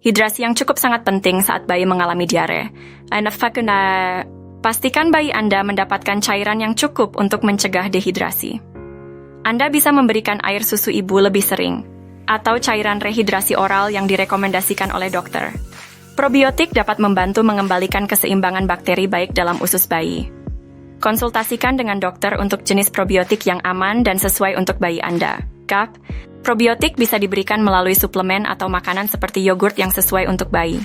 Hidrasi yang cukup sangat penting saat bayi mengalami diare. Pastikan bayi Anda mendapatkan cairan yang cukup untuk mencegah dehidrasi. Anda bisa memberikan air susu ibu lebih sering, atau cairan rehidrasi oral yang direkomendasikan oleh dokter. Probiotik dapat membantu mengembalikan keseimbangan bakteri baik dalam usus bayi. Konsultasikan dengan dokter untuk jenis probiotik yang aman dan sesuai untuk bayi Anda. Probiotik bisa diberikan melalui suplemen atau makanan seperti yogurt yang sesuai untuk bayi.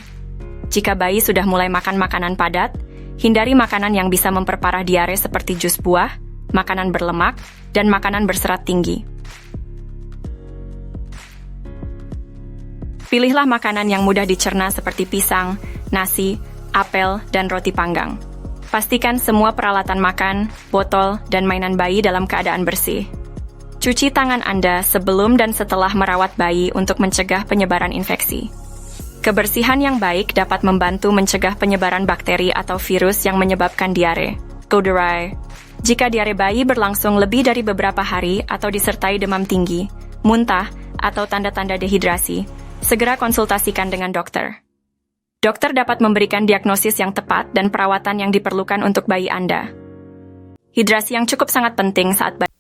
Jika bayi sudah mulai makan makanan padat, hindari makanan yang bisa memperparah diare seperti jus buah, makanan berlemak, dan makanan berserat tinggi. Pilihlah makanan yang mudah dicerna seperti pisang, nasi, apel, dan roti panggang. Pastikan semua peralatan makan, botol, dan mainan bayi dalam keadaan bersih. Cuci tangan Anda sebelum dan setelah merawat bayi untuk mencegah penyebaran infeksi. Kebersihan yang baik dapat membantu mencegah penyebaran bakteri atau virus yang menyebabkan diare. Jika diare bayi berlangsung lebih dari beberapa hari atau disertai demam tinggi, muntah, atau tanda-tanda dehidrasi, segera konsultasikan dengan dokter. Dokter dapat memberikan diagnosis yang tepat dan perawatan yang diperlukan untuk bayi Anda. Hidrasi yang cukup sangat penting saat bayi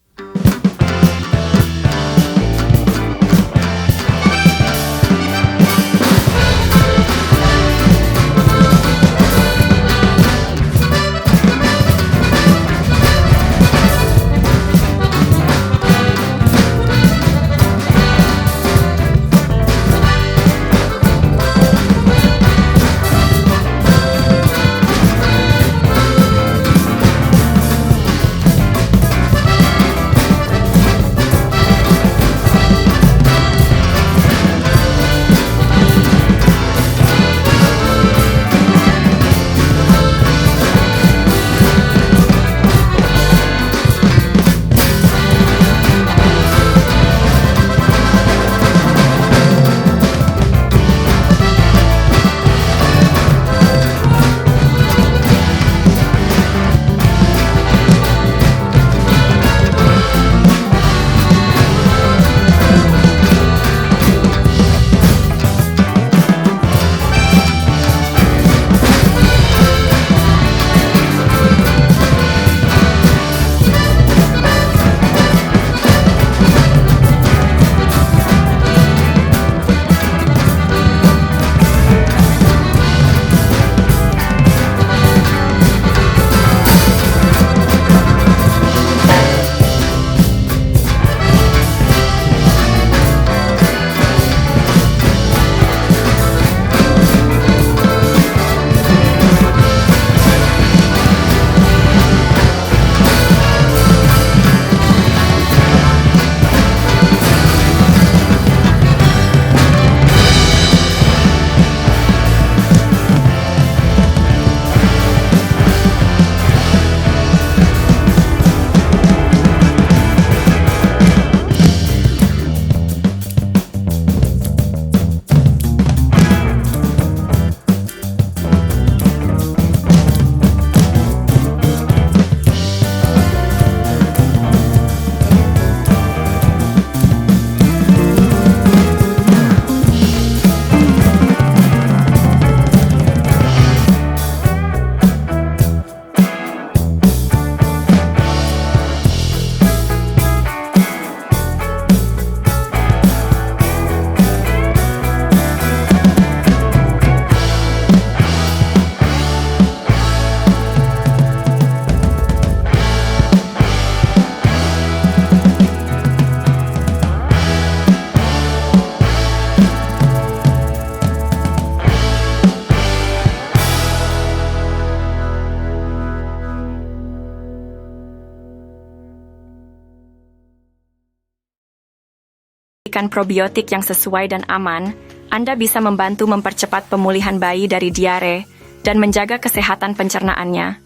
probiotik yang sesuai dan aman, Anda bisa membantu mempercepat pemulihan bayi dari diare dan menjaga kesehatan pencernaannya.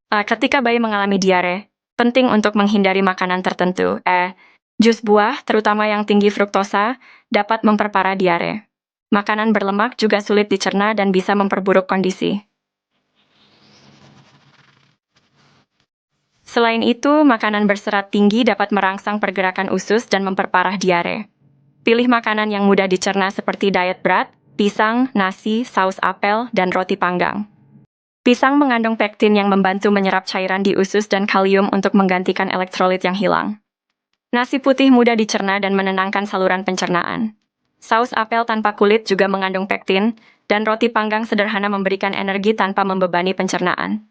Ketika bayi mengalami diare, penting untuk menghindari makanan tertentu. Jus buah, terutama yang tinggi fruktosa, dapat memperparah diare. Makanan berlemak juga sulit dicerna dan bisa memperburuk kondisi. Selain itu, makanan berserat tinggi dapat merangsang pergerakan usus dan memperparah diare. Pilih makanan yang mudah dicerna seperti diet bread, pisang, nasi, saus apel, dan roti panggang. Pisang mengandung pektin yang membantu menyerap cairan di usus dan kalium untuk menggantikan elektrolit yang hilang. Nasi putih mudah dicerna dan menenangkan saluran pencernaan. Saus apel tanpa kulit juga mengandung pektin, dan roti panggang sederhana memberikan energi tanpa membebani pencernaan.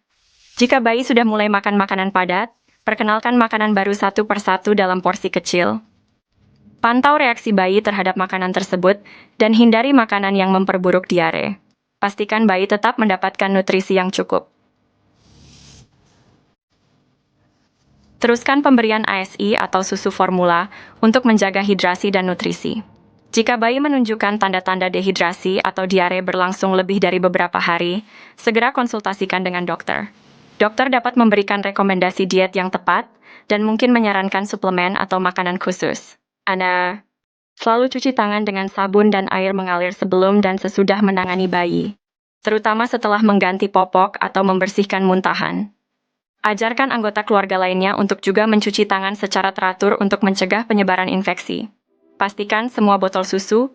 Jika bayi sudah mulai makan makanan padat, perkenalkan makanan baru satu persatu dalam porsi kecil. Pantau reaksi bayi terhadap makanan tersebut, dan hindari makanan yang memperburuk diare. Pastikan bayi tetap mendapatkan nutrisi yang cukup. Teruskan pemberian ASI atau susu formula untuk menjaga hidrasi dan nutrisi. Jika bayi menunjukkan tanda-tanda dehidrasi atau diare berlangsung lebih dari beberapa hari, segera konsultasikan dengan dokter. Dokter dapat memberikan rekomendasi diet yang tepat dan mungkin menyarankan suplemen atau makanan khusus. Anda selalu cuci tangan dengan sabun dan air mengalir sebelum dan sesudah menangani bayi, terutama setelah mengganti popok atau membersihkan muntahan. Ajarkan anggota keluarga lainnya untuk juga mencuci tangan secara teratur untuk mencegah penyebaran infeksi. Pastikan semua botol susu,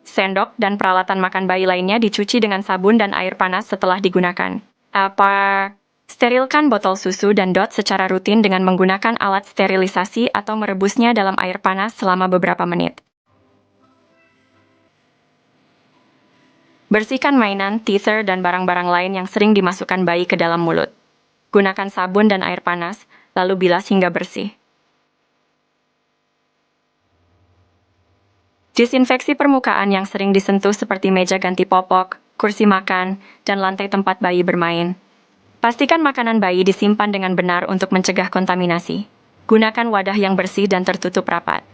sendok, dan peralatan makan bayi lainnya dicuci dengan sabun dan air panas setelah digunakan. Sterilkan botol susu dan secara rutin dengan menggunakan alat sterilisasi atau merebusnya dalam air panas selama beberapa menit. Bersihkan mainan, teether, dan barang-barang lain yang sering dimasukkan bayi ke dalam mulut. Gunakan sabun dan air panas, lalu bilas hingga bersih. Disinfeksi permukaan yang sering disentuh seperti meja ganti popok, kursi makan, dan lantai tempat bayi bermain. Pastikan makanan bayi disimpan dengan benar untuk mencegah kontaminasi. Gunakan wadah yang bersih dan tertutup rapat.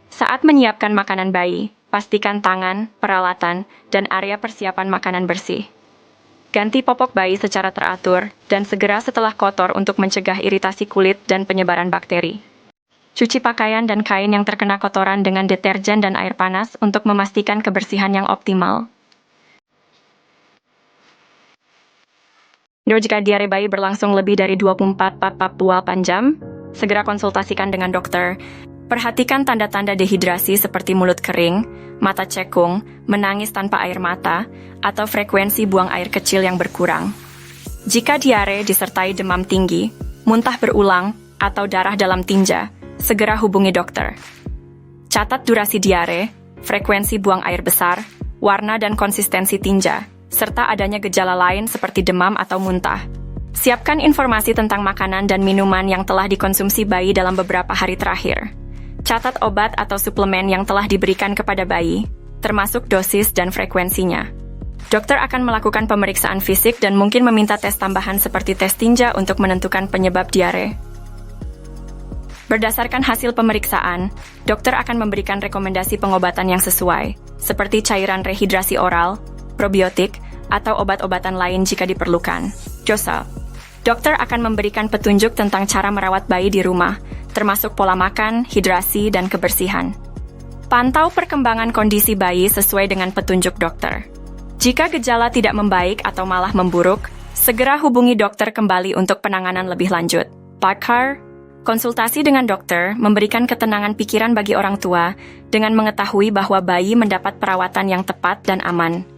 Saat menyiapkan makanan bayi, pastikan tangan, peralatan, dan area persiapan makanan bersih. Ganti popok bayi secara teratur, dan segera setelah kotor untuk mencegah iritasi kulit dan penyebaran bakteri. Cuci pakaian dan kain yang terkena kotoran dengan deterjen dan air panas untuk memastikan kebersihan yang optimal. Jika diare bayi berlangsung lebih dari 24 jam, segera konsultasikan dengan dokter. Perhatikan tanda-tanda dehidrasi seperti mulut kering, mata cekung, menangis tanpa air mata, atau frekuensi buang air kecil yang berkurang. Jika diare disertai demam tinggi, muntah berulang, atau darah dalam tinja, segera hubungi dokter. Catat durasi diare, frekuensi buang air besar, warna dan konsistensi tinja, serta adanya gejala lain seperti demam atau muntah. Siapkan informasi tentang makanan dan minuman yang telah dikonsumsi bayi dalam beberapa hari terakhir. Catat obat atau suplemen yang telah diberikan kepada bayi, termasuk dosis dan frekuensinya. Dokter akan melakukan pemeriksaan fisik dan mungkin meminta tes tambahan seperti tes tinja untuk menentukan penyebab diare. Berdasarkan hasil pemeriksaan, dokter akan memberikan rekomendasi pengobatan yang sesuai, seperti cairan rehidrasi oral, probiotik, atau obat-obatan lain jika diperlukan. Dokter akan memberikan petunjuk tentang cara merawat bayi di rumah, termasuk pola makan, hidrasi, dan kebersihan. Pantau perkembangan kondisi bayi sesuai dengan petunjuk dokter. Jika gejala tidak membaik atau malah memburuk, segera hubungi dokter kembali untuk penanganan lebih lanjut. Konsultasi dengan dokter memberikan ketenangan pikiran bagi orang tua dengan mengetahui bahwa bayi mendapat perawatan yang tepat dan aman.